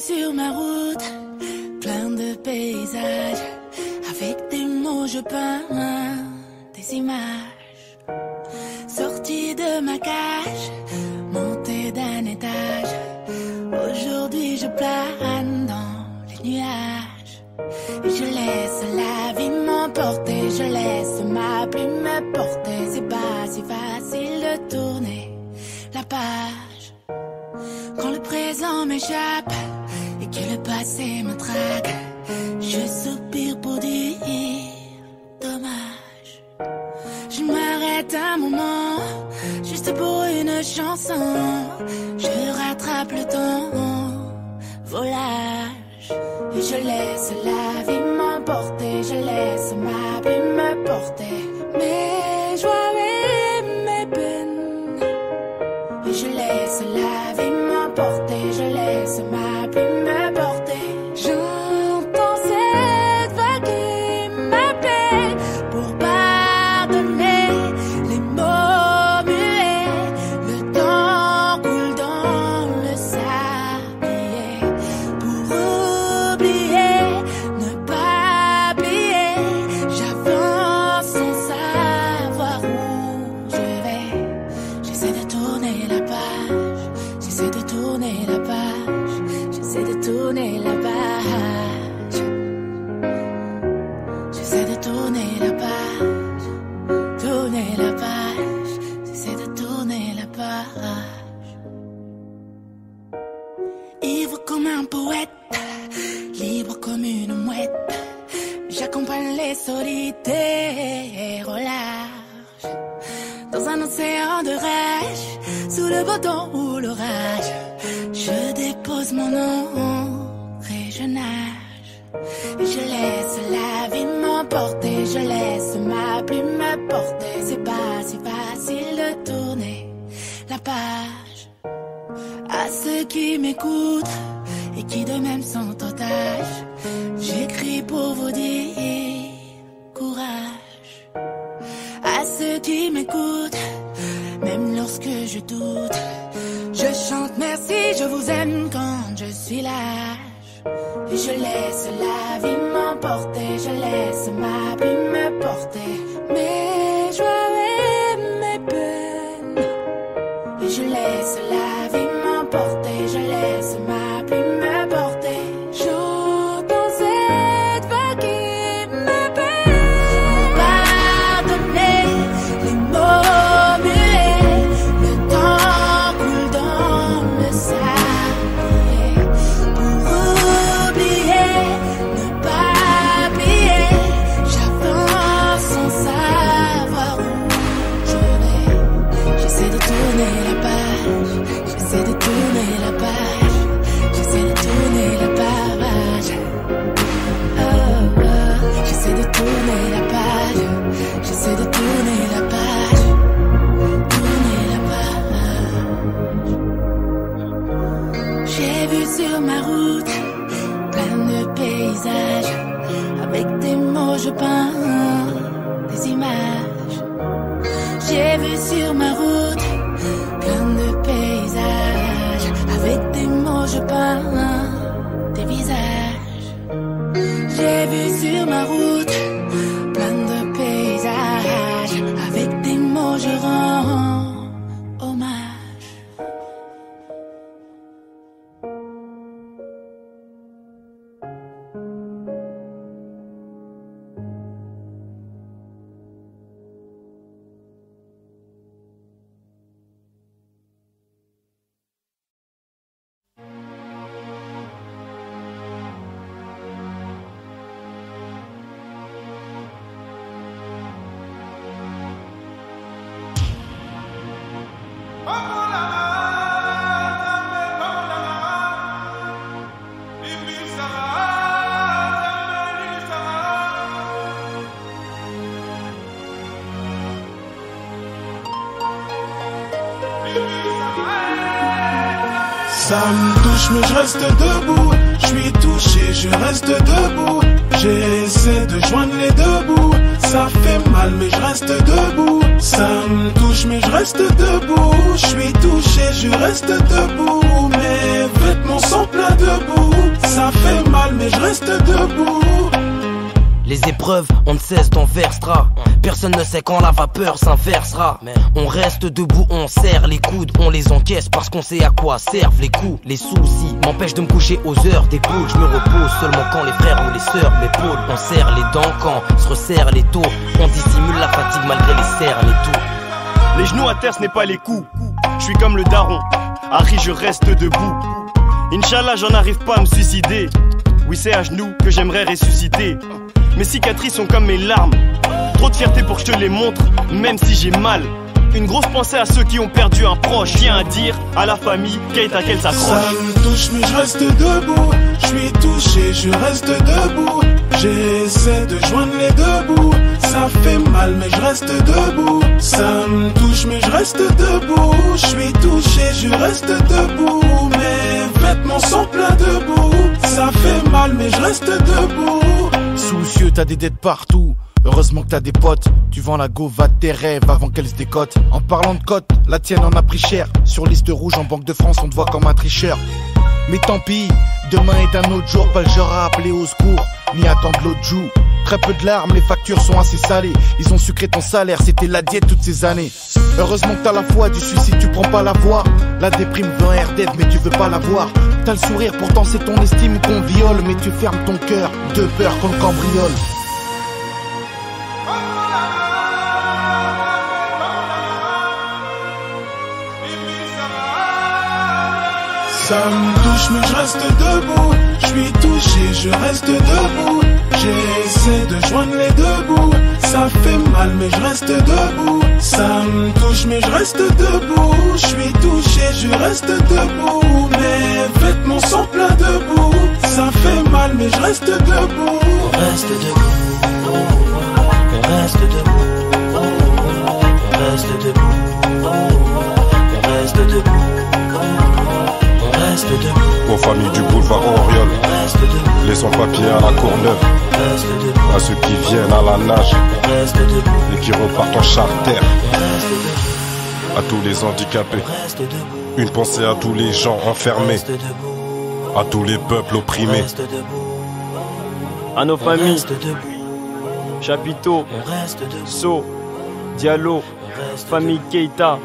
sur ma route plein de paysages. Avec des mots je peins des images. Sortie de ma cage, montée d'un étage. Aujourd'hui je plane dans les nuages. Et je laisse la vie m'emporter, je laisse ma plume me porter. C'est pas si facile de tourner la page quand le présent m'échappe et que le passé me traque. Je soupire pour dire dommage. Je m'arrête un moment juste pour une chanson. Je rattrape le temps, volage. Et je laisse la vie m'emporter, je laisse ma plume me porter. Mes joies et mes peines. Et je laisse la vie m'emporter, je laisse ma plume me porter. J'entends cette vague qui m'appelle pour pardonner les mots muets. Le temps coule dans le sablier. Pour oublier, ne pas plier. J'avance sans savoir où je vais. J'essaie de tourner la page. J'essaie de tourner la page. J'essaie de tourner la page. J'essaie de tourner la page. Tourner la page. J'essaie de tourner la page. Ivre comme un poète, libre comme une mouette. J'accompagne les solitaires au large. Dans un océan de rage, sous le beau temps ou l'orage, je dépose mon nom et je nage. Et je laisse la vie m'emporter, je laisse ma plume me porter. C'est pas si facile de tourner la page. À ceux qui m'écoutent et qui de même sont otages, j'écris pour vous dire courage. À ceux qui m'écoutent, même lorsque je doute, je chante merci, je vous aime quand je suis lâche. Et je laisse la vie m'emporter, je laisse ma plume me porter. Mes joies et mes peines. Et je laisse la vie m'emporter, je laisse ma plume me porter. J'entends cette vague qui m'appelle. Pardonnez les mots muets. Le temps coule dans le sablier. Pour oublier, ne pas plier. J'avance sans savoir où je vais. J'essaie de tourner la page. J'essaie de tourner la page. J'essaie de tourner la page. Oh, oh. J'essaie de tourner la page. J'essaie de tourner la page. Tourner la page. J'ai vu sur ma route plein de paysages. Avec des mots je peins des images. J'ai vu sur ma route plein de paysages. Avec des mots je peins des visages. J'ai vu sur ma route plein de paysages. Avec des mots je rends hommage. Ça me touche mais je reste debout. Je suis touché, je reste debout. J'essaie de joindre les deux bouts. Ça fait mal mais je reste debout. Ça me touche mais je reste debout. Je suis touché, je reste debout. Mes vêtements sont pleins de boue. Ça fait mal mais je reste debout. Les épreuves, on ne cesse d'en versera. Personne ne sait quand la vapeur s'inversera. On reste debout, on serre les coudes, on les encaisse parce qu'on sait à quoi servent les coups. Les soucis m'empêchent de me coucher aux heures d'épaule. Je me repose seulement quand les frères ou les sœurs m'épaulent. On serre les dents quand se resserrent les taux. On dissimule la fatigue malgré les cernes et tout. Les genoux à terre, ce n'est pas les coups. Je suis comme le daron, Harry, je reste debout. Inch'Allah, j'en arrive pas à me suicider. Oui, c'est à genoux que j'aimerais ressusciter. Mes cicatrices sont comme mes larmes. Trop de fierté pour que je te les montre, même si j'ai mal. Une grosse pensée à ceux qui ont perdu un proche. Tiens à dire à la famille Keita qu'elle s'accroche. Ça me touche mais je reste debout. Je suis touché, je reste debout. J'essaie de joindre les deux bouts. Ça fait mal mais je reste debout. Ça me touche mais je reste debout. Je suis touché, je reste debout. Mes vêtements sont pleins de boue. Ça fait mal mais je reste debout. Soucieux, t'as des dettes partout. Heureusement que t'as des potes. Tu vends la go, va de tes rêves avant qu'elle se décote. En parlant de cote, la tienne en a pris cher. Sur liste rouge en Banque de France, on te voit comme un tricheur. Mais tant pis, demain est un autre jour. Pas le genre à appeler au secours, ni attendre l'autre joue. Très peu de larmes, les factures sont assez salées. Ils ont sucré ton salaire, c'était la diète toutes ces années. Heureusement que t'as la foi, du suicide tu prends pas la voie. La déprime veut un air d'aide mais tu veux pas la voir. T'as le sourire, pourtant c'est ton estime qu'on viole. Mais tu fermes ton cœur, de peur qu'on le cambriole. Ça me touche mais je reste debout. Je suis touché, je reste debout. J'essaie de joindre les deux bouts. Ça fait mal mais je reste debout. Ça me touche mais je reste debout. Je suis touché, je reste debout. Mes vêtements sont pleins de boue. Ça fait mal mais je reste debout. On reste debout. On reste debout. On reste debout. On reste debout. Aux familles du boulevard Oriol, les sans-papiers à la Courneuve, à ceux qui viennent à la nage et qui repartent en charter, à tous les handicapés, une pensée à tous les gens enfermés, à tous les peuples opprimés, à nos familles, Chapiteau, So, Diallo, famille Keita,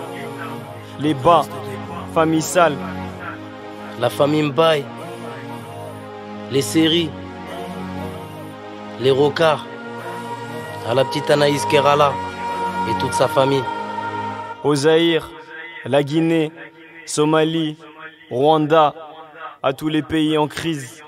les Bas, famille Sale, la famille Mbaye, les séries, les Rocards, à la petite Anaïs Kerala et toute sa famille. Au Zaïre, la Guinée, Somalie, Rwanda, à tous les pays en crise.